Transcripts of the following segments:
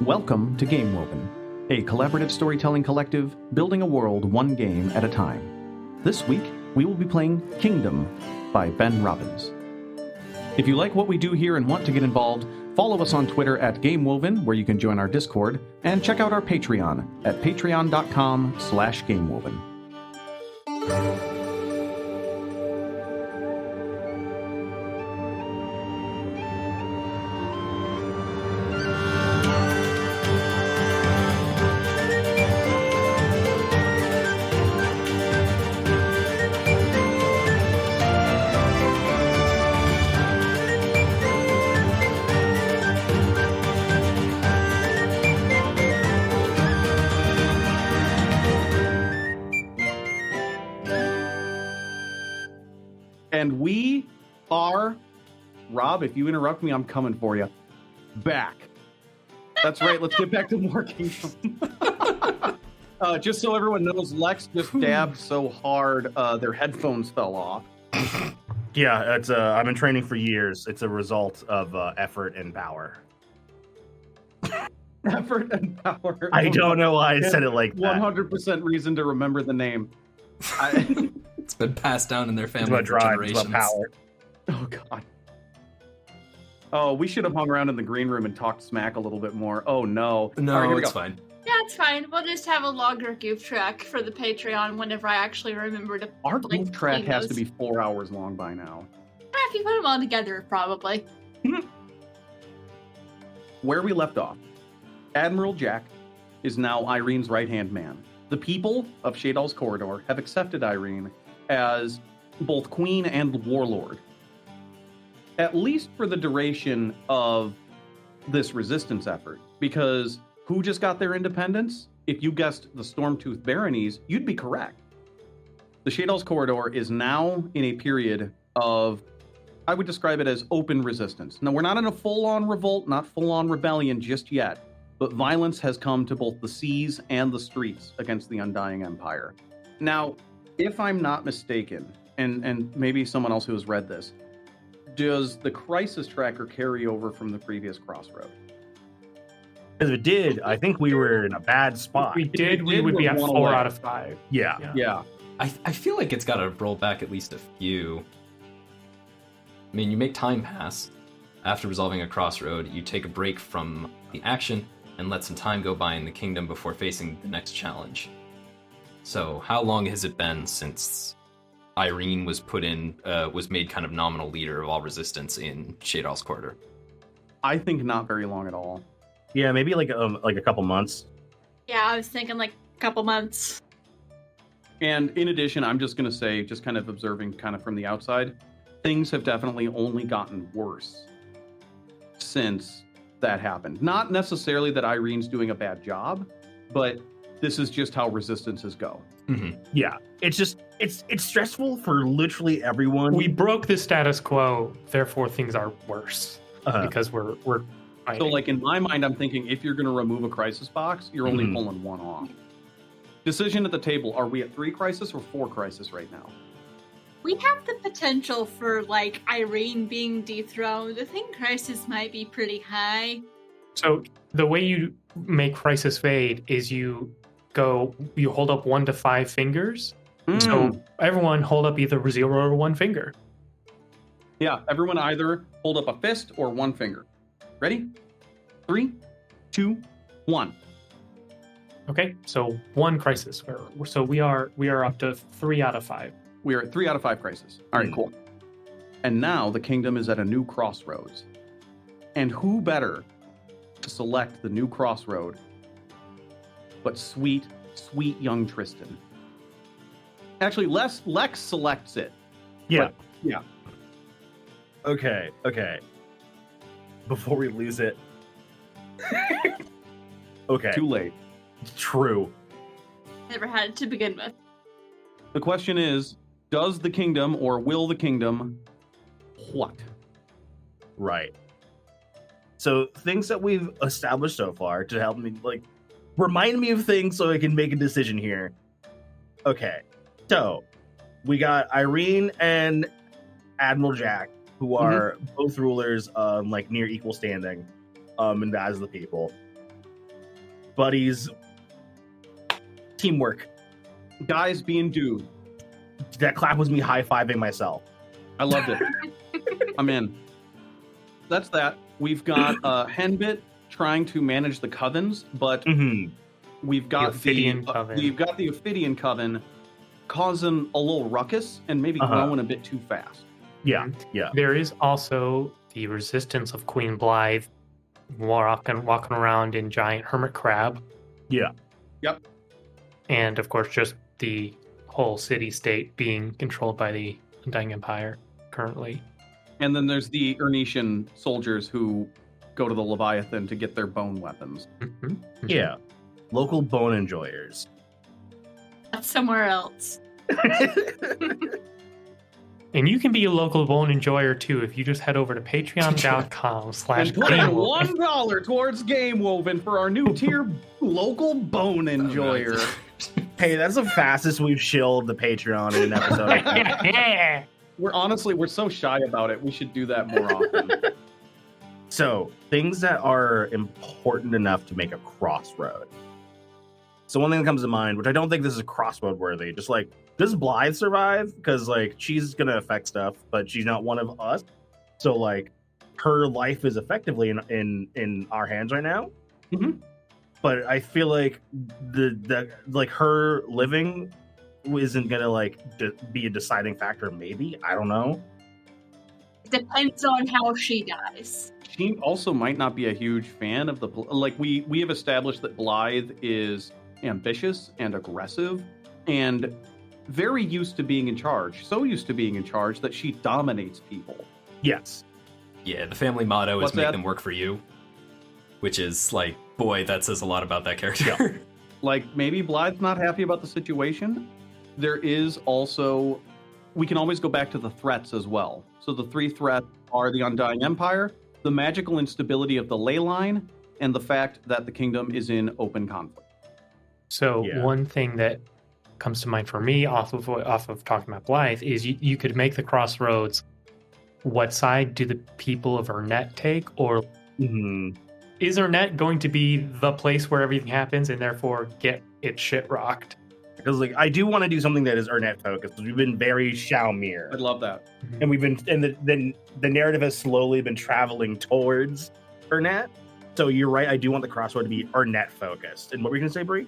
Welcome to Game Woven, a collaborative storytelling collective building a world one game at a time. This week, we will be playing Kingdom by Ben Robbins. If you like what we do here and want to get involved, follow us on Twitter at GameWoven, where you can join our Discord, and check out our Patreon at patreon.com/GameWoven. And we are, Rob, if you interrupt me, I'm coming for you. Back. That's right, let's get back to more Kingdom. Just so everyone knows, Lex just dabbed so hard, their headphones fell off. Yeah, it's I've been training for years. It's a result of effort and power. Effort and power. I don't know why I said it like that. 100% reason to remember the name. It's been passed down in their family It's about for drive, generations. it's about power. Oh, God. Oh, we should have hung around in the green room and talked smack a little bit more. Oh, no. No, All right, here we it's go. fine. Yeah, it's fine. We'll just have a longer goof track for the Patreon whenever I actually remember to. Our like, goof track clean has to those. be 4 hours long by now. If you put them all together, probably. Where we left off, Admiral Jack is now Irene's right-hand man. The people of Shadal's Corridor have accepted Irene as both queen and warlord, at least for the duration of this resistance effort, because who just got their independence? If you guessed the Stormtooth Baronies, you'd be correct. The Shadal's Corridor is now in a period of, I would describe it as open resistance. Now, we're not in a full-on revolt, not full-on rebellion just yet, but violence has come to both the seas and the streets against the Undying Empire. Now, if I'm not mistaken, and maybe someone else who has read this, does the crisis tracker carry over from the previous crossroad? Because if it did, I think we were in a bad spot. We would be at 4 out of 5. Yeah. Yeah. I feel like it's got to roll back at least a few. I mean, you make time pass. After resolving a crossroad, you take a break from the action and let some time go by in the kingdom before facing the next challenge. So, how long has it been since Irene was was made kind of nominal leader of all resistance in Shadal's Corridor? I think not very long at all. Yeah, maybe like a couple months. Yeah, I was thinking like a couple months. And in addition, I'm just going to say, just kind of observing kind of from the outside, things have definitely only gotten worse since that happened. Not necessarily that Irene's doing a bad job, but this is just how resistances go. Mm-hmm. Yeah, it's just it's stressful for literally everyone. We broke the status quo, therefore things are worse because we're fighting. So, like, in my mind, I'm thinking if you're going to remove a crisis box, you're only Mhm. pulling one off. Decision at the table, are we at 3 crisis or 4 crisis right now? We have the potential for like Irene being dethroned. I think crisis might be pretty high. So the way you make crisis fade is you hold up 1 to 5 fingers. So everyone hold up either 0 or 1 finger. Yeah, everyone either hold up a fist or 1 finger. Ready? 3, 2, 1. Okay, so 1 crisis. So we are up to 3 out of 5. We are at 3 out of 5 crisis. All right, cool. And now the kingdom is at a new crossroads. And who better to select the new crossroad but sweet, sweet young Tristan? Actually, Lex selects it. Yeah. But, yeah. Okay. Before we lose it. Okay. Too late. True. Never had it to begin with. The question is, does the kingdom or will the kingdom what? Right. So things that we've established so far to help me, like, remind me of things so I can make a decision here. Okay. So we got Irene and Admiral Jack, who are both rulers, like near equal standing, in the eyes of the people. buddies, teamwork. Guys being dude. That clap was me high-fiving myself. I loved it. I'm in. That's that. We've got Henbit trying to manage the covens, but we've got the Ophidian coven causing a little ruckus and maybe growing a bit too fast. Yeah. There is also the resistance of Queen Blythe walking around in giant hermit crab. Yeah. Yep. And of course, just the whole city-state being controlled by the Undying Empire currently. And then there's the Ernetian soldiers who go to the Leviathan to get their bone weapons. Yeah. Local bone enjoyers. That's somewhere else. And you can be a local bone enjoyer too if you just head over to patreon.com/. And put in $1 towards Game Woven for our new tier, local bone enjoyer. Hey, that's the fastest we've shilled the Patreon in an episode. We're so shy about it. We should do that more often. So, things that are important enough to make a crossroad. So one thing that comes to mind, which I don't think this is crossroad worthy, just like, does Blythe survive? Because like she's gonna affect stuff, but she's not one of us. So like her life is effectively in our hands right now. But I feel like the like her living isn't gonna like be a deciding factor. Maybe, I don't know. Depends on how she dies. She also might not be a huge fan of the like. We have established that Blythe is ambitious and aggressive and very used to being in charge. So used to being in charge that she dominates people. Yes. Yeah, the family motto What's is make that? them work for you, which is like, boy, that says a lot about that character. Like maybe Blythe's not happy about the situation. There is also, we can always go back to the threats as well. So the 3 threats are the Undying Empire, the magical instability of the ley line, and the fact that the kingdom is in open conflict. So Yeah. one thing that comes to mind for me off of talking about Blythe is you could make the crossroads. What side do the people of Ernette take, or is Ernette going to be the place where everything happens and therefore get its shit rocked? Because like I do want to do something that is Ernette focused. We've been very Xiaomir, I'd love that. and we've been and the narrative has slowly been traveling towards Ernette. So you're right. I do want the crossroad to be Ernette focused. And what were you gonna say, Brie?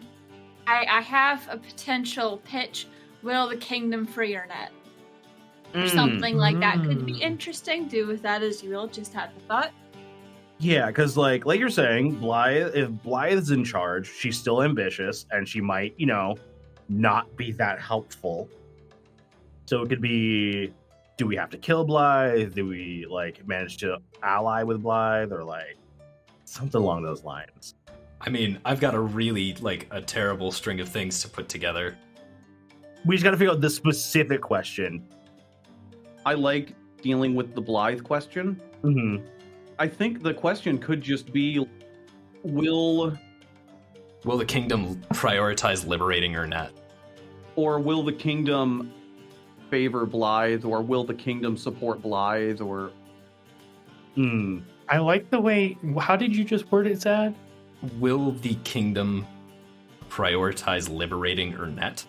I have a potential pitch. Will the kingdom free Ernette? Or something like that could be interesting. Do with that as you will. Just had the thought. Yeah, because like you're saying, if Blythe's in charge, she's still ambitious, and she might, not be that helpful. So it could be, do we have to kill Blythe? Do we like manage to ally with Blythe, or like something along those lines? I mean, I've got a really a terrible string of things to put together. We just got to figure out the specific question. I like dealing with the Blythe question. I think the question could just be, will the kingdom prioritize liberating Ernette? Or will the kingdom favor Blythe? Or will the kingdom support Blythe? Or I like the way. How did you just word it, Zad? Will the kingdom prioritize liberating Ernette?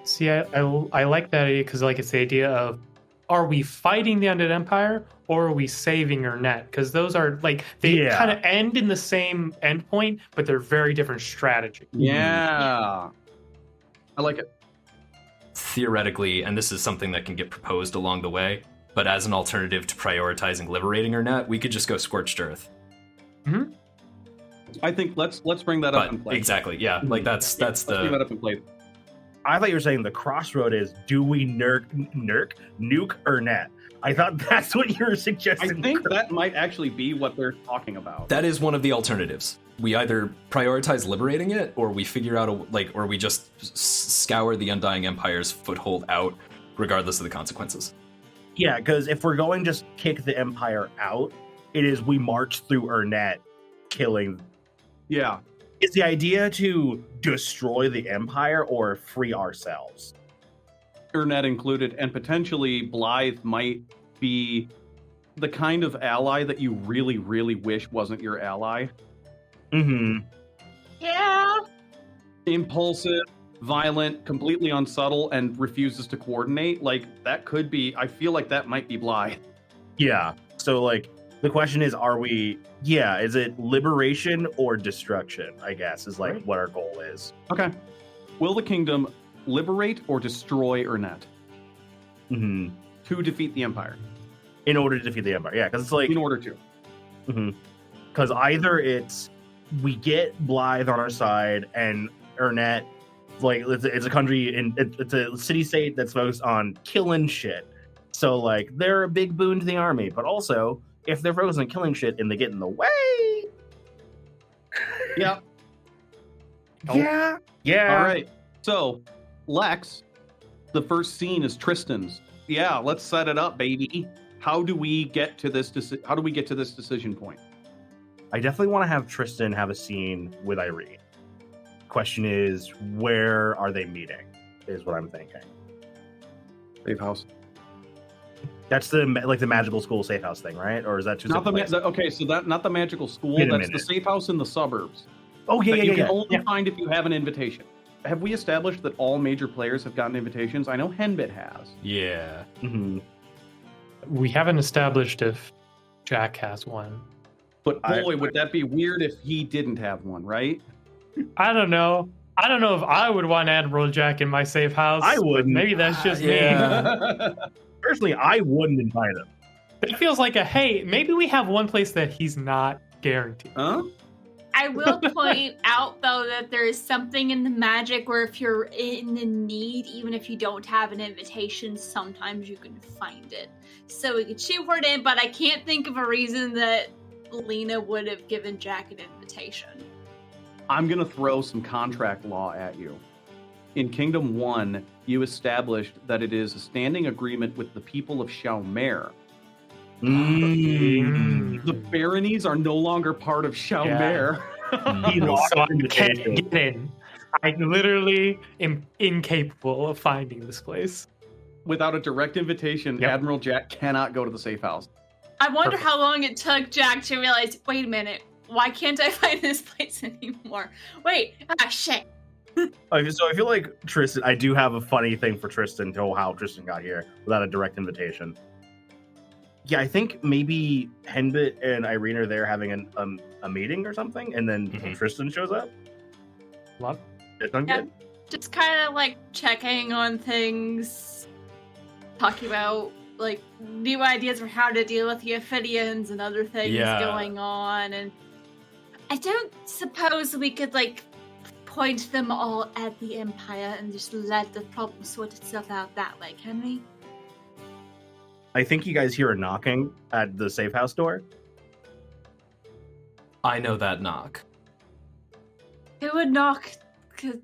See, I like that idea because it's the idea of, are we fighting the Undead Empire or are we saving Ernette? Because those are they kind of end in the same endpoint, but they're very different strategies. Yeah. I like it. Theoretically, and this is something that can get proposed along the way, but as an alternative to prioritizing liberating Ernette, we could just go Scorched Earth. I think let's bring that up and play. Exactly, yeah. That's Let's bring that up and play. I thought you were saying the crossroad is, do we nuke Ernette? I thought that's what you were suggesting. I think that might actually be what they're talking about. That is one of the alternatives. We either prioritize liberating it, or we figure out or we just scour the Undying Empire's foothold out, regardless of the consequences. Yeah, because if we're going just kick the Empire out, it is we march through Ernette, killing. Yeah. Is the idea to destroy the Empire or free ourselves? Ernette included, and potentially Blythe might be the kind of ally that you really, really wish wasn't your ally. Yeah. Impulsive, violent, completely unsubtle, and refuses to coordinate. Like, that could be, I feel like that might be Blythe. Yeah. So, like, the question is, is it liberation or destruction, I guess, is, like, Right. what our goal is. Okay. Will the kingdom liberate or destroy Ernette Mm-hmm. to defeat the Empire? In order to defeat the Empire. Yeah, because it's like... In order to. Because either it's we get Blythe on our side and Ernette, like, it's a country, and it's a city-state that's focused on killing shit. So, like, they're a big boon to the army. But also, if they're focused on killing shit and they get in the way... Yeah. Yeah. Yeah. All right. So, Lex, the first scene is Tristan's. Yeah, let's set it up, baby. How do we get to this decision point? I definitely want to have Tristan have a scene with Irene. Question is, where are they meeting? Is what I'm thinking. Safe house. That's the magical school safe house thing, right? Or is that too? Not not the magical school. Wait a That's the minute. safe house in the suburbs. Oh yeah, That you yeah, can yeah. only find if you have an invitation. Have we established that all major players have gotten invitations? I know Henbit has. Yeah. Mm-hmm. We haven't established if Jack has one. But boy, would that be weird if he didn't have one, right? I don't know. I don't know if I would want Admiral Jack in my safe house. I but wouldn't. Maybe that's just Yeah. Personally, I wouldn't invite him. me. It feels like hey, maybe we have one place that he's not guaranteed. Huh? I will point out, though, that there is something in the magic where if you're in need, even if you don't have an invitation, sometimes you can find it. So we could shoehorn it in, but I can't think of a reason that Lena would have given Jack an invitation. I'm going to throw some contract law at you. In Kingdom 1, you established that it is a standing agreement with the people of Shaumer. The baronies are no longer part of Shaumer. He lost So I the can't invitation. get in. I literally am incapable of finding this place. Without a direct invitation, Yep. Admiral Jack cannot go to the safe house. I wonder Perfect. how long it took Jack to realize, wait a minute, why can't I find this place anymore? Wait, shit. So I feel like Tristan. I do have a funny thing for Tristan to how Tristan got here without a direct invitation. Yeah, I think maybe Henbit and Irene are there having a meeting or something, and then Mhm. Tristan shows up. Love. It's done Yeah. good. Just kind of like checking on things, talking about like new ideas for how to deal with the Ophidians and other things Yeah. going on. And I don't suppose we could like point them all at the Empire and just let the problem sort itself out that way, can we? I think you guys hear a knocking at the safe house door. I know that knock. Who would knock? 'Cause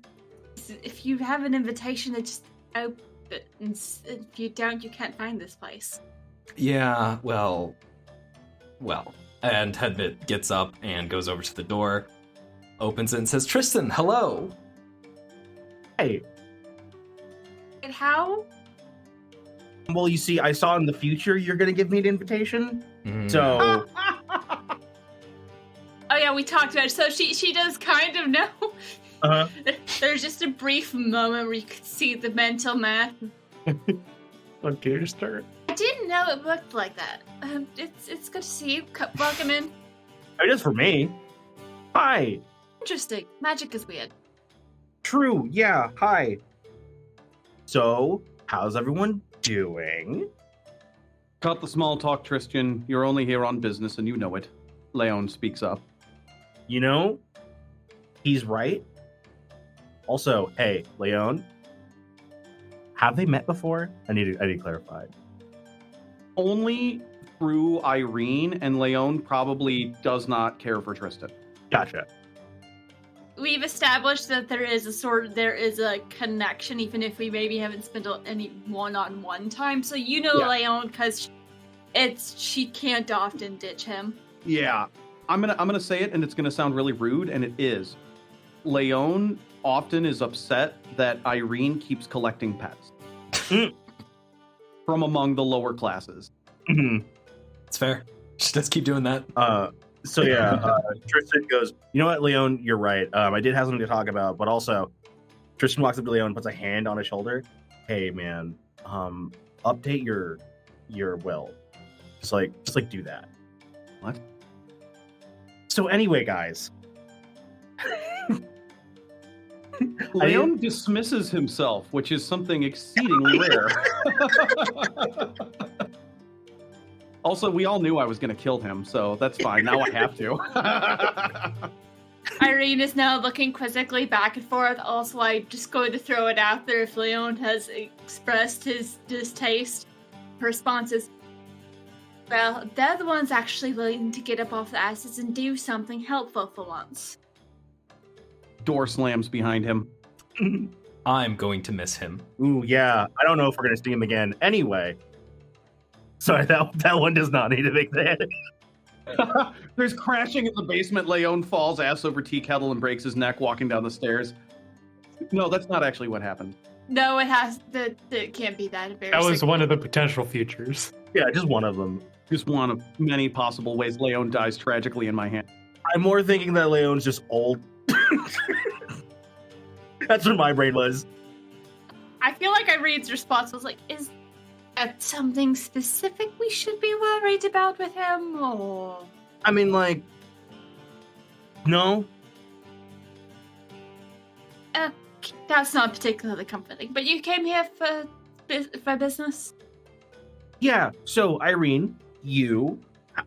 if you have an invitation, it just opens. If you don't, you can't find this place. Yeah, well. And Hedbit gets up and goes over to the door, opens it and says, Tristan, hello! Hey, And how? well, you see, I saw in the future you're gonna give me an invitation, Mm. so Oh yeah, we talked about it. So she does kind of know. uh, There's just a brief moment where you could see the mental math. Okay, your start. I didn't know it looked like that. It's good to see you. Welcome in. it is for me. Hi. Interesting. Magic is weird. True. Yeah. Hi. So, how's everyone doing? Cut the small talk, Tristan. You're only here on business and you know it. Leon speaks up. You know, he's right. Also, hey, Leon, have they met before? I need to clarify. Only through Irene, and Leon probably does not care for Tristan. Gotcha. We've established that there is a connection, even if we maybe haven't spent any one-on-one time. So you know Yeah. Leon because she can't often ditch him. Yeah, I'm gonna say it, and it's gonna sound really rude, and it is. Leon often is upset that Irene keeps collecting pets from among the lower classes. Mhm. It's fair. Just let's keep doing that. So yeah, Tristan goes, you know what, Leon, you're right. I did have something to talk about, but also Tristan walks up to Leon and puts a hand on his shoulder. Hey man, update your will. Just like do that. What? So anyway, guys. Leon dismisses himself, which is something exceedingly rare. Also, we all knew I was going to kill him, so that's fine. Now I have to. Irene is now looking quizzically back and forth. Also, I'm just going to throw it out there if Leon has expressed his distaste. Her response is, well, they're the ones actually willing to get up off the asses and do something helpful for once. Door slams behind him. I'm going to miss him. Ooh, yeah. I don't know if we're going to see him again. Anyway. Sorry, that one does not need to make the edit. There's crashing in the basement. Leon falls ass over tea kettle and breaks his neck walking down the stairs. No, that's not actually what happened. No, it has. That can't be that embarrassing. That was one of the potential futures. Yeah, just one of them. Just one of many possible ways Leon dies tragically in my hand. I'm more thinking that Leon's just old. That's what my brain was. I feel like Irene's response was like, is that something specific we should be worried about with him, or? I mean, like, no. That's not particularly comforting. But you came here for business? Yeah, so Irene, you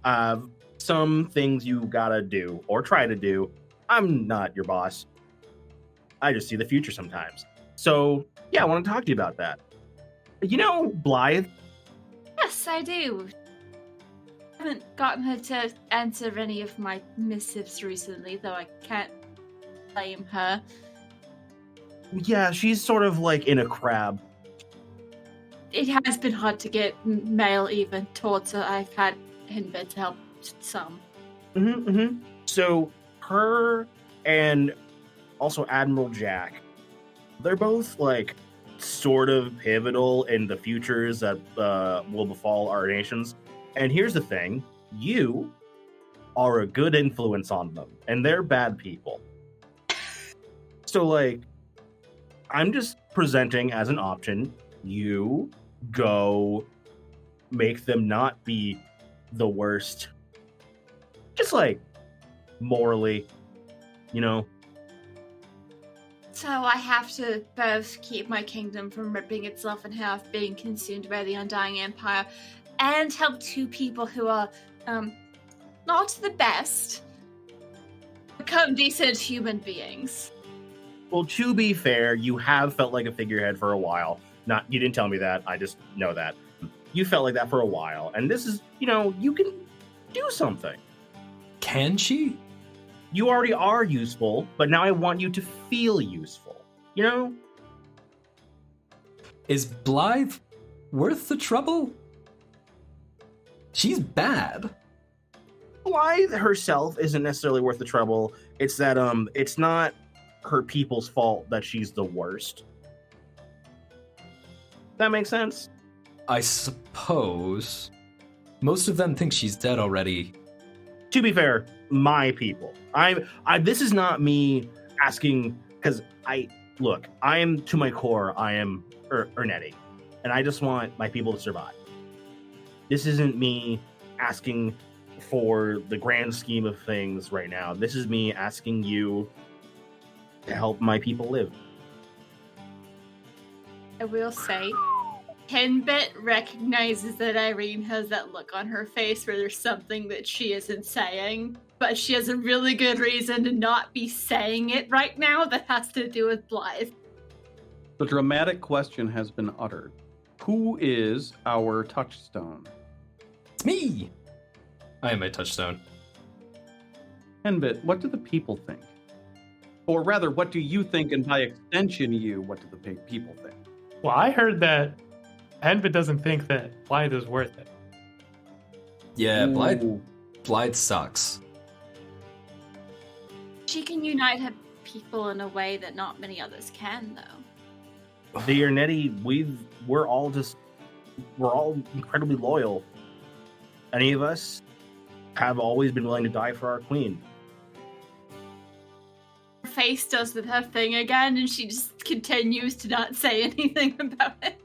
have some things you gotta do, or try to do. I'm not your boss. I just see the future sometimes. So, yeah, I want to talk to you about that. You know Blythe? Yes, I do. I haven't gotten her to answer any of my missives recently, though I can't blame her. Yeah, she's sort of like in a crab. It has been hard to get mail even towards her. I've had Hinbit to help some. So, her and also Admiral Jack, they're both like sort of pivotal in the futures that will befall our nations. And here's the thing, you are a good influence on them, and they're bad people. So, like, I'm just presenting as an option, you go make them not be the worst. Just, like, morally, you know? So I have to both keep my kingdom from ripping itself in half, being consumed by the Undying Empire, and help two people who are, not the best, become decent human beings. Well, to be fair, you have felt like a figurehead for a while. You didn't tell me that, I just know that. You felt like that for a while, and this is, you know, you can do something. Can she? You already are useful, but now I want you to feel useful, you know? Is Blythe worth the trouble? She's bad. Blythe herself isn't necessarily worth the trouble. It's that, it's not her people's fault that she's the worst. That makes sense? I suppose. Most of them think she's dead already. To be fair, my people. This is not me asking, because I am to my core, I am Ernette, and I just want my people to survive. This isn't me asking for the grand scheme of things right now. This is me asking you to help my people live. I will say, Hinbit recognizes that Irene has that look on her face where there's something that she isn't saying, but she has a really good reason to not be saying it right now that has to do with Blythe. The dramatic question has been uttered. Who is our touchstone? It's me! I am my touchstone. Henbit, what do the people think? Or rather, what do you think, and by extension what do the people think? Well, I heard that Henbit doesn't think that Blythe is worth it. Yeah, Ooh. Blythe sucks. She can unite her people in a way that not many others can, though. The Ernette, we're all incredibly loyal. Any of us have always been willing to die for our queen. Her face does her thing again, and she just continues to not say anything about it.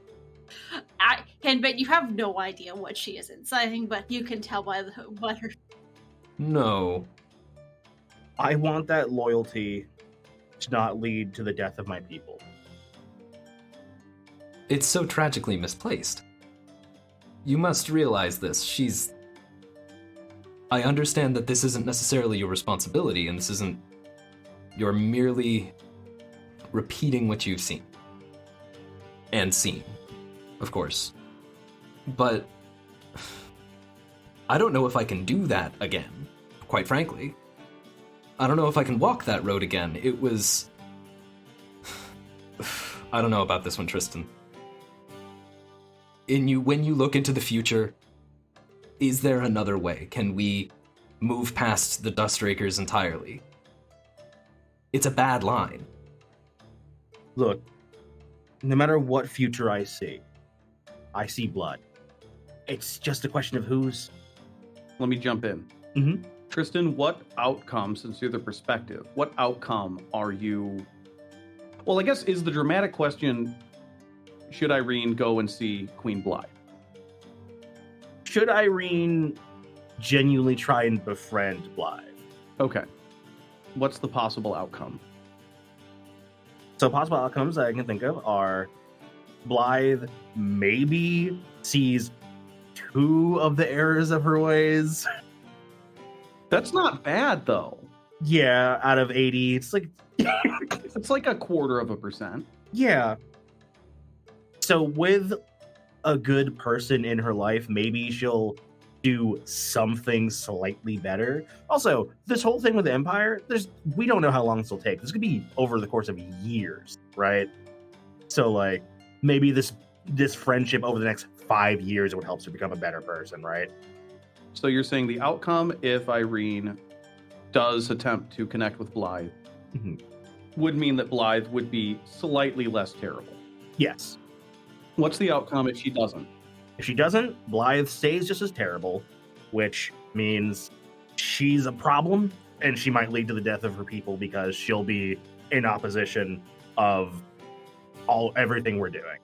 But you have no idea what she isn't saying, but you can tell by what her. No. I want that loyalty to not lead to the death of my people. It's so tragically misplaced. You must realize this. I understand that this isn't necessarily your responsibility, and this isn't... You're merely repeating what you've seen. And seen, of course. But... I don't know if I can do that again, quite frankly. I don't know if I can walk that road again. It was... I don't know about this one, Tristan. When you look into the future, is there another way? Can we move past the Dustrakers entirely? It's a bad line. Look, no matter what future I see blood. It's just a question of whose. Let me jump in. Mm-hmm. Tristan, what outcome, since you're the perspective, what outcome are you... Well, I guess is the dramatic question, should Irene go and see Queen Blythe? Should Irene genuinely try and befriend Blythe? Okay. What's the possible outcome? So possible outcomes that I can think of are Blythe maybe sees 2 of the errors of her ways. That's not bad, though. Yeah, out of 80, it's like... It's like 0.25%. Yeah. So with a good person in her life, maybe she'll do something slightly better. Also, this whole thing with the Empire, we don't know how long this will take. This could be over the course of years, right? So, like, maybe this friendship over the next 5 years would help her become a better person, right? So you're saying the outcome, if Irene does attempt to connect with Blythe, would mean that Blythe would be slightly less terrible. Yes. What's the outcome if she doesn't? If she doesn't, Blythe stays just as terrible, which means she's a problem, and she might lead to the death of her people because she'll be in opposition of everything we're doing.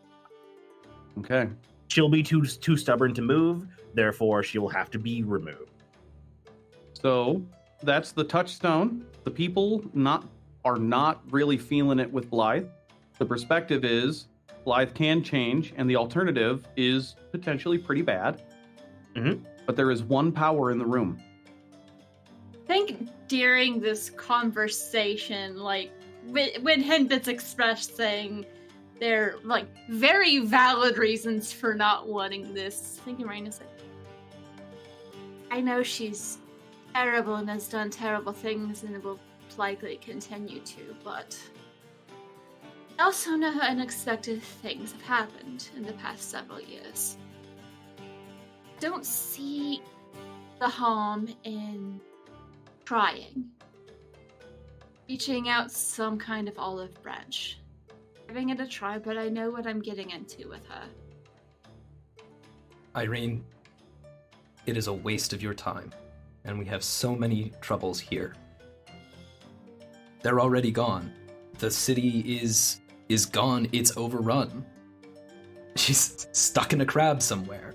Okay. She'll be too stubborn to move, therefore she will have to be removed. So that's the touchstone. The people are not really feeling it with Blythe. The perspective is Blythe can change, and the alternative is potentially pretty bad. Mm-hmm. But there is one power in the room. I think during this conversation, like, when Henbit's expressing their, like, very valid reasons for not wanting this, I think Irene is like, I know she's terrible and has done terrible things and will likely continue to, but I also know how unexpected things have happened in the past several years. Don't see the harm in trying. Reaching out some kind of olive branch. Giving it a try, but I know what I'm getting into with her. Irene, it is a waste of your time, and we have so many troubles here. They're already gone. The city is gone. It's overrun. She's stuck in a crab somewhere.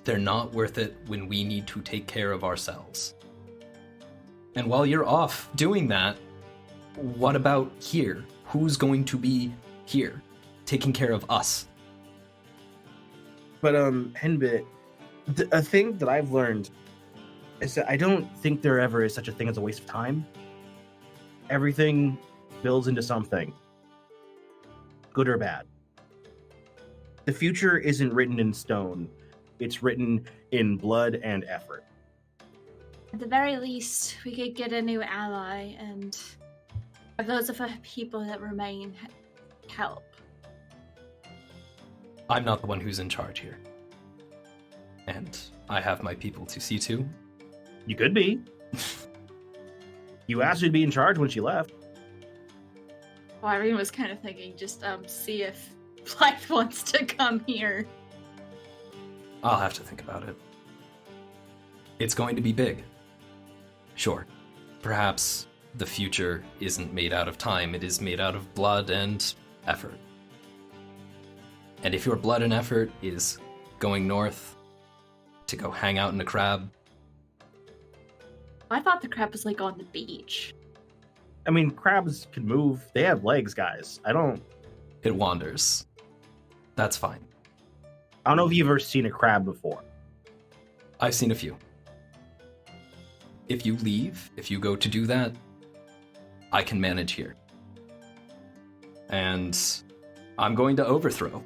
They're not worth it when we need to take care of ourselves. And while you're off doing that, what about here? Who's going to be here, taking care of us? But, Henbit, a thing that I've learned is that I don't think there ever is such a thing as a waste of time. Everything builds into something, good or bad. The future isn't written in stone. It's written in blood and effort. At the very least, we could get a new ally and have those of our people that remain help. I'm not the one who's in charge here. And I have my people to see to. You could be. You asked her to be in charge when she left. Well, Irene was kind of thinking, just see if Blythe wants to come here. I'll have to think about it. It's going to be big. Sure. Perhaps the future isn't made out of time, it is made out of blood and effort. And if your blood and effort is going north to go hang out in a crab, I thought the crab was like on the beach. I mean, crabs can move. They have legs, guys. it wanders. That's fine. I don't know if you've ever seen a crab before. I've seen a few. If you leave, if you go to do that, I can manage here. And I'm going to overthrow.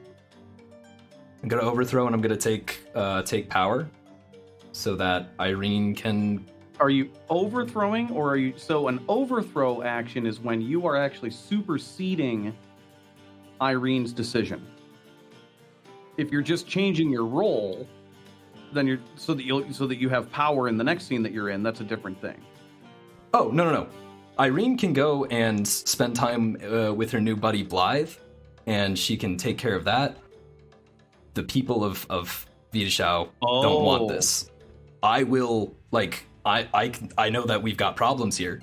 I'm going to overthrow and I'm going to take power so that Irene can... Are you overthrowing or are you... So an overthrow action is when you are actually superseding Irene's decision. If you're just changing your role, then you're so that you have power in the next scene that you're in, that's a different thing. Oh, no. Irene can go and spend time with her new buddy Blythe, and she can take care of that. The people of Vidashau don't want this. I will, I know that we've got problems here.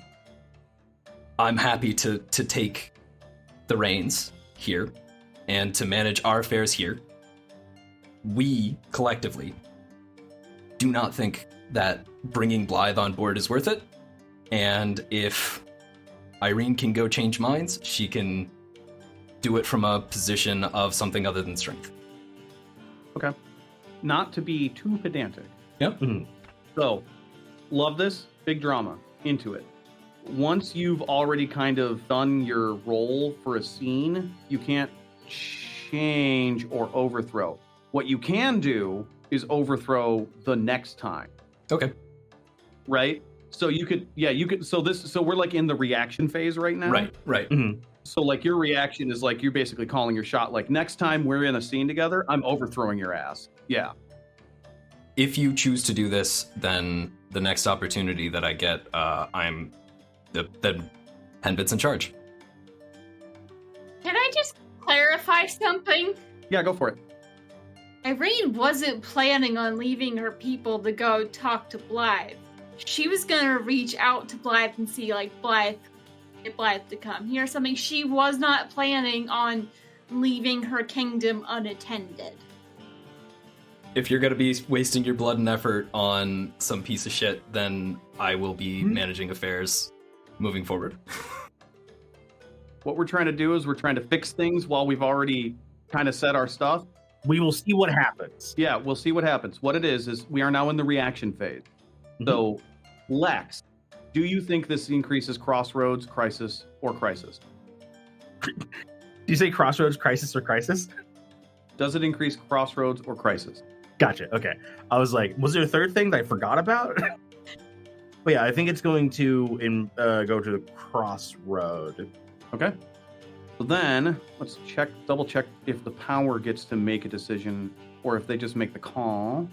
I'm happy to take the reins here and to manage our affairs here. We, collectively, do not think that bringing Blythe on board is worth it. And if Irene can go change minds, she can do it from a position of something other than strength. Okay. Not to be too pedantic. Yep. Mm-hmm. So, love this. Big drama. Into it. Once you've already kind of done your role for a scene, you can't change or overthrow. What you can do is overthrow the next time. Okay. Right? So you could, so we're like in the reaction phase right now. Right. Mm-hmm. So like your reaction is like, you're basically calling your shot. Like next time we're in a scene together, I'm overthrowing your ass. Yeah. If you choose to do this, then the next opportunity that I get, I'm the Henbit's in charge. Can I just clarify something? Yeah, go for it. Irene wasn't planning on leaving her people to go talk to Blythe. She was gonna reach out to Blythe and see, like, get Blythe to come here or something. She was not planning on leaving her kingdom unattended. If you're going to be wasting your blood and effort on some piece of shit, then I will be managing affairs moving forward. What we're trying to do is we're trying to fix things while we've already kind of set our stuff. We will see what happens. Yeah, we'll see what happens. What it is we are now in the reaction phase. Mm-hmm. So, Lex, do you think this increases Crossroads, Crisis, or Crisis? Do you say Crossroads, Crisis, or Crisis? Does it increase Crossroads or Crisis? Gotcha. Okay. I was like, was there a third thing that I forgot about? But yeah, I think it's going to go to the Crossroad. Okay. So then, let's double check if the power gets to make a decision or if they just make the call.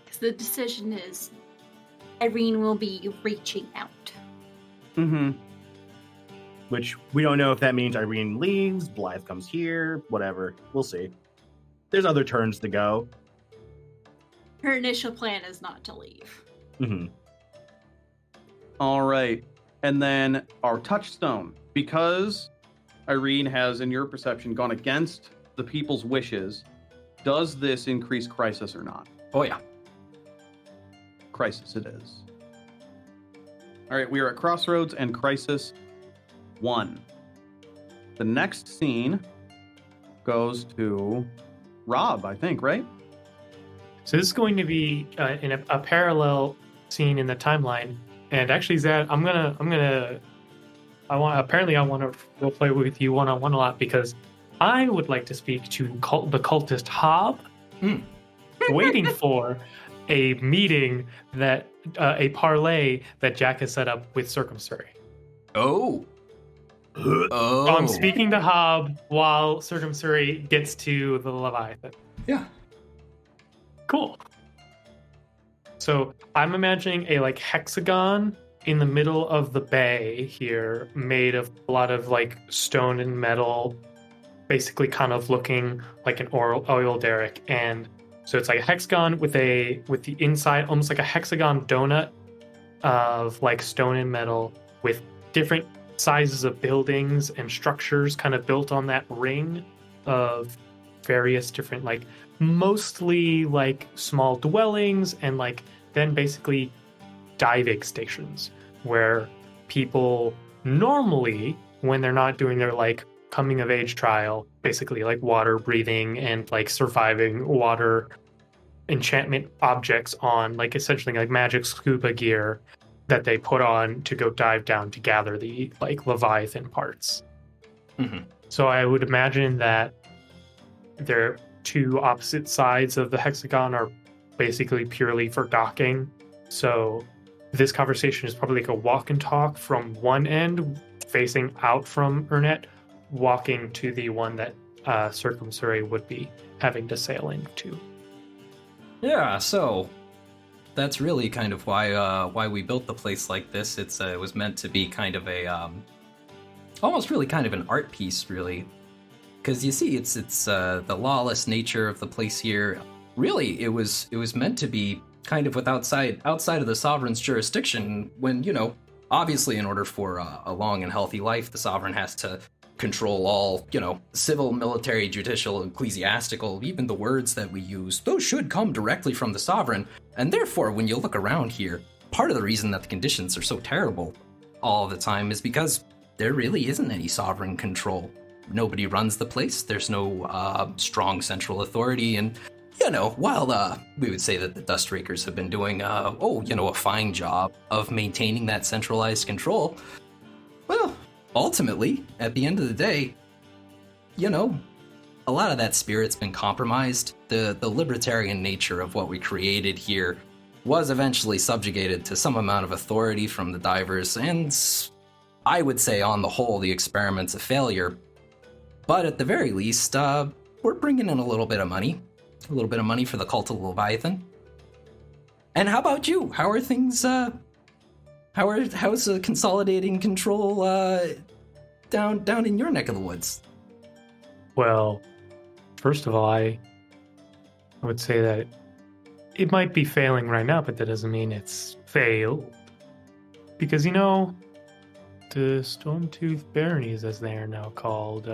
Because the decision is Irene will be reaching out. Mm-hmm. Which we don't know if that means Irene leaves, Blythe comes here, whatever. We'll see. There's other turns to go. Her initial plan is not to leave. Mm-hmm. All right. And then our touchstone. Because Irene has, in your perception, gone against the people's wishes, does this increase Crisis or not? Oh, yeah. Crisis it is. All right, we are at Crossroads and Crisis 1. The next scene goes to Rob, I think, right? So this is going to be in a parallel scene in the timeline. And actually, Zad, I want to play with you one-on-one a lot because I would like to speak to the cultist Hob, waiting for a meeting that a parlay that Jack has set up with Circumciry. Oh. So I'm speaking to Hob while Circumciry gets to the Leviathan. Yeah. Cool. So I'm imagining a hexagon in the middle of the bay here, made of a lot of stone and metal, basically kind of looking like an oil derrick. And So it's like a hexagon with the inside almost like a hexagon donut of like stone and metal with different sizes of buildings and structures kind of built on that ring of various different, like mostly like small dwellings, and like then basically diving stations where people normally, when they're not doing their like coming of age trial, basically like water breathing and like surviving water enchantment objects on like essentially like magic scuba gear that they put on to go dive down to gather the like Leviathan parts. Mm-hmm. So I would imagine that their two opposite sides of the hexagon are basically purely for docking. So this conversation is probably like a walk and talk from one end, facing out from Ernette, walking to the one that Circumsurrey would be having to sail into. Yeah, so that's really kind of why we built the place like this. It was meant to be kind of a almost really kind of an art piece, really, because you see, it's the lawless nature of the place here. Really, it was meant to be kind of outside of the sovereign's jurisdiction. When, you know, obviously, in order for a long and healthy life, the sovereign has to control all, you know, civil, military, judicial, ecclesiastical, even the words that we use. Those should come directly from the sovereign. And therefore, when you look around here, part of the reason that the conditions are so terrible all the time is because there really isn't any sovereign control. Nobody runs the place. There's no strong central authority. And, you know, while we would say that the Dustrakers have been doing, a fine job of maintaining that centralized control, well, ultimately, at the end of the day, you know, a lot of that spirit's been compromised. The libertarian nature of what we created here was eventually subjugated to some amount of authority from the divers, and I would say, on the whole, the experiment's a failure. But at the very least, we're bringing in a little bit of money for the cult of Leviathan. And how about you? How are things? How's consolidating control down in your neck of the woods? Well, first of all, I would say that it might be failing right now, but that doesn't mean it's failed. Because, you know, the Stormtooth Baronies, as they are now called,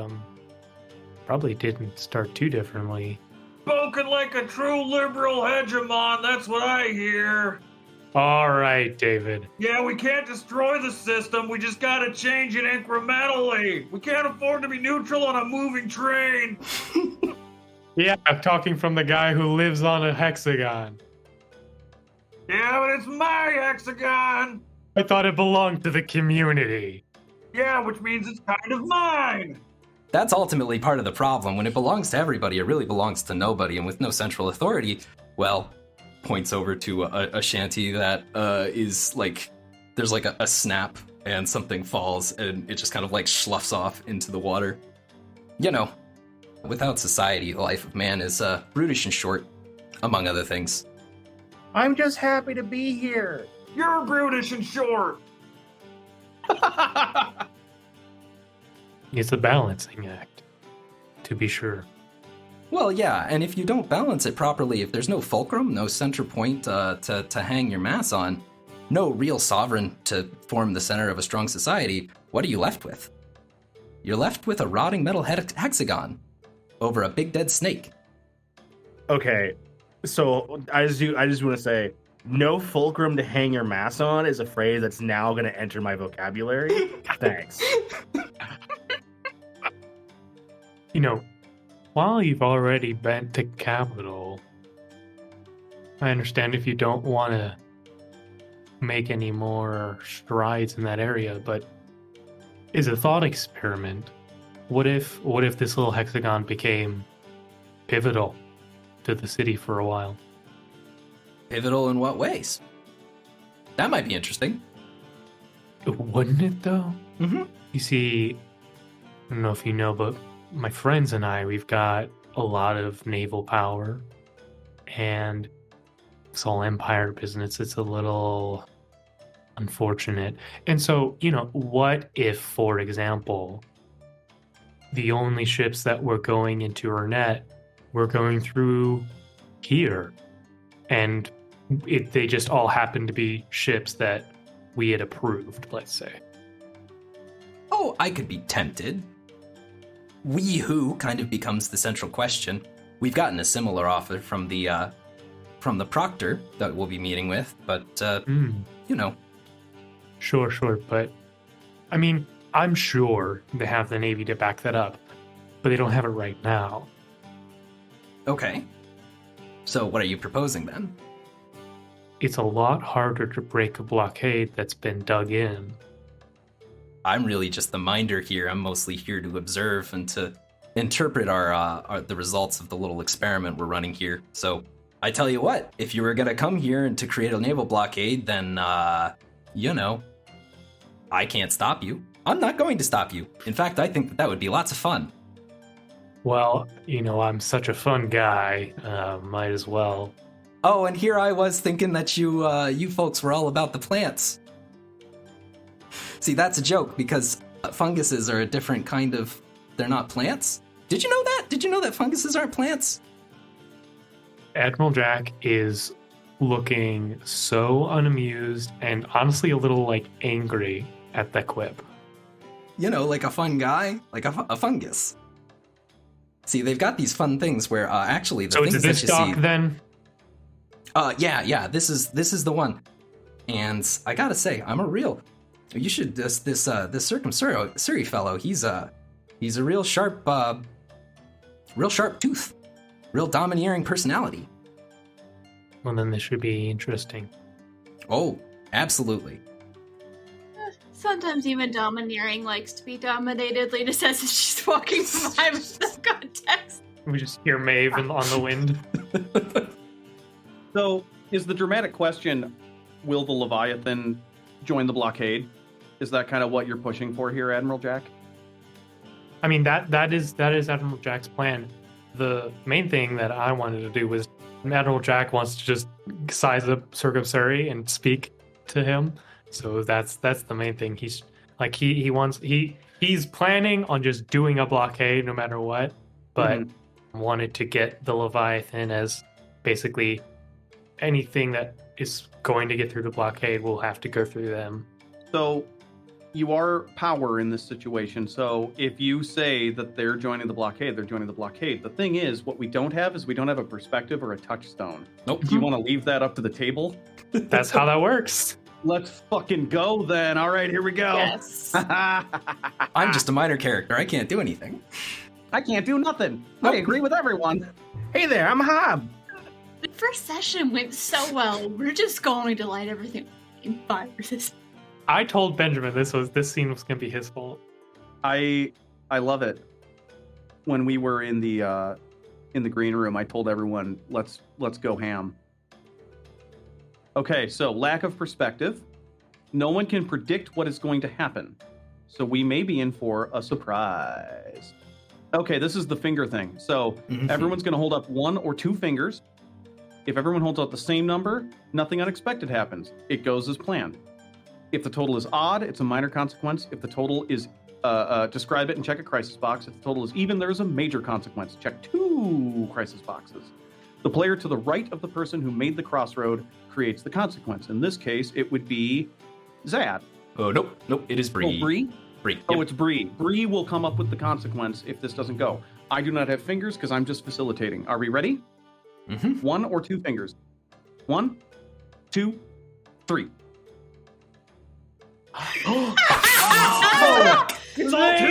probably didn't start too differently. Spoken like a true liberal hegemon, that's what I hear. All right, David. Yeah, we can't destroy the system, we just gotta change it incrementally. We can't afford to be neutral on a moving train. Yeah, I'm talking from the guy who lives on a hexagon. Yeah, but it's my hexagon. I thought it belonged to the community. Yeah, which means it's kind of mine. That's ultimately part of the problem. When it belongs to everybody, it really belongs to nobody. And with no central authority, well, points over to a shanty that is like, there's like a snap and something falls and it just kind of like sloughs off into the water. You know, without society, the life of man is brutish and short, among other things. I'm just happy to be here. You're brutish and short. It's a balancing act, to be sure. Well, yeah, and if you don't balance it properly, if there's no fulcrum, no center point to hang your mass on, no real sovereign to form the center of a strong society, what are you left with? You're left with a rotting metal hexagon over a big dead snake. Okay, so I just want to say, no fulcrum to hang your mass on is a phrase that's now going to enter my vocabulary. Thanks. You know, while you've already been to capital, I understand if you don't want to make any more strides in that area, but as a thought experiment, what if this little hexagon became pivotal to the city for a while? Pivotal in what ways? That might be interesting. Wouldn't it, though? Mm-hmm. You see, I don't know if you know, but my friends and I, we've got a lot of naval power, and it's all Empire business. It's a little unfortunate. And so, you know, what if, for example, the only ships that were going into Ernette were going through here, and they just all happen to be ships that we had approved, let's say. Oh, I could be tempted. We who kind of becomes the central question. We've gotten a similar offer from the proctor that we'll be meeting with, but you know. Sure, but I mean, I'm sure they have the Navy to back that up, but they don't have it right now. Okay. So what are you proposing then? It's a lot harder to break a blockade that's been dug in. I'm really just the minder here. I'm mostly here to observe and to interpret the results of the little experiment we're running here. So I tell you what, if you were gonna come here and to create a naval blockade, then you know, I can't stop you. I'm not going to stop you. In fact, I think that would be lots of fun. Well, you know, I'm such a fun guy. Might as well. Oh, and here I was thinking that you folks were all about the plants. See, that's a joke because funguses are a different kind of. They're not plants. Did you know that? Did you know that funguses aren't plants? Admiral Jack is looking so unamused and honestly a little like angry at the quip. You know, like a fun guy, like a fungus. See, they've got these fun things where actually the so things it's this that you dock see, then? Yeah. This is the one. And I gotta say, I'm a real. You should this Circumsuri fellow. He's a real sharp tooth, real domineering personality. Well, then this should be interesting. Oh, absolutely. Sometimes even domineering likes to be dominated. Lita says as she's walking by with the context. We just hear Maeve on the wind. So, is the dramatic question, will the Leviathan join the blockade? Is that kind of what you're pushing for here, Admiral Jack? I mean, that is Admiral Jack's plan. The main thing that I wanted to do was Admiral Jack wants to just size up Circumsuri and speak to him. So that's the main thing. He's like he's planning on just doing a blockade no matter what, but wanted to get the Leviathan as basically anything that is going to get through the blockade will have to go through them. So you are power in this situation. So if you say that they're joining the blockade, they're joining the blockade. The thing is, what we don't have a perspective or a touchstone. Nope. Do you want to leave that up to the table? That's how that works. Let's fucking go then. All right, here we go. Yes. I'm just a minor character. I can't do anything. I can't do nothing. I agree with everyone. Hey there, I'm Hob. The first session went so well. We're just going to light everything in fire. I told Benjamin this scene was gonna be his fault. I love it. When we were in the green room, I told everyone, let's go ham. Okay, so lack of perspective. No one can predict what is going to happen. So we may be in for a surprise. Okay, this is the finger thing. So everyone's going to hold up one or two fingers. If everyone holds out the same number, nothing unexpected happens. It goes as planned. If the total is odd, it's a minor consequence. If the total is, describe it and check a crisis box. If the total is even, there's a major consequence. Check 2 crisis boxes. The player to the right of the person who made the crossroad creates the consequence. In this case, it would be Zad. Oh, nope, it is Bree. Oh, Bree? Bree. Oh, Yep. it's Bree. Bree will come up with the consequence if this doesn't go. I do not have fingers because I'm just facilitating. Are we ready? 1 or 2 fingers. 1, 2, 3. It's all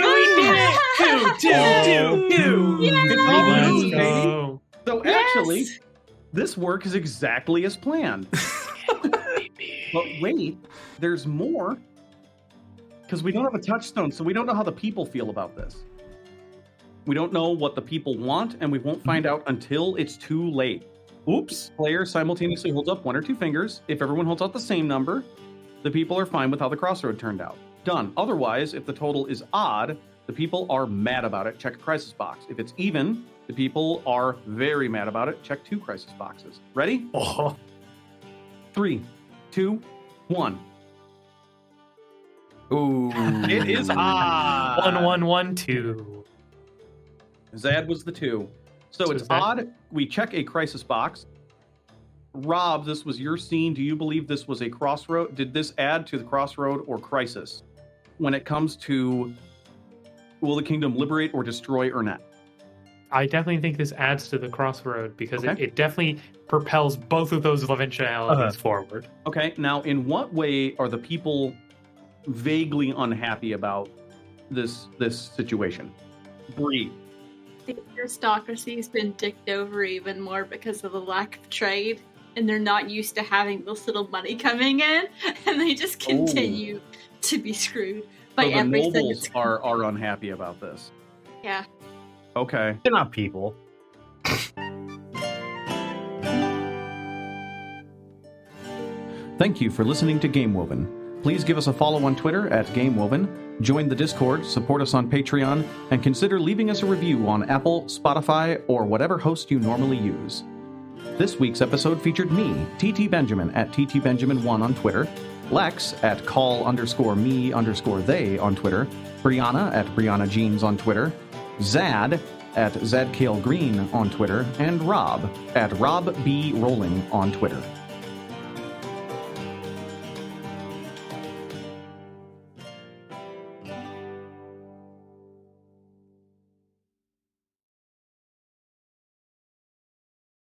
two. Let's go. So actually, this work is exactly as planned. But wait, there's more. Because we don't have a touchstone, so we don't know how the people feel about this. We don't know what the people want, and we won't find out until it's too late. Oops. Player simultaneously holds up 1 or 2 fingers. If everyone holds out the same number, the people are fine with how the crossroad turned out. Done. Otherwise, if the total is odd, the people are mad about it. Check a crisis box. If it's even, the people are very mad about it. Check 2 crisis boxes. Ready? Oh. 3, 2, 1. Ooh. It is odd. 1, 1, 1, 2. Zad was the 2. So it's is that- odd. We check a crisis box. Rob, this was your scene. Do you believe this was a crossroad? Did this add to the crossroad or crisis when it comes to will the kingdom liberate or destroy Ernette? I definitely think this adds to the crossroad because Okay. it definitely propels both of those eventualities forward. Okay, now in what way are the people vaguely unhappy about this situation? Bree. The aristocracy's been dicked over even more because of the lack of trade, and they're not used to having this little money coming in, and they just continue to be screwed by So the everything. nobles are unhappy about this. Yeah. Okay. They're not people. Thank you for listening to Game Woven. Please give us a follow on Twitter at Game Woven, join the Discord, support us on Patreon, and consider leaving us a review on Apple, Spotify, or whatever host you normally use. This week's episode featured me, TT Benjamin at TTBenjamin1 on Twitter, Lex at call_me_they on Twitter, Brianna at Brianna Jeans on Twitter, Zad at ZadKaleGreen on Twitter, and Rob at Rob B. Rolling on Twitter.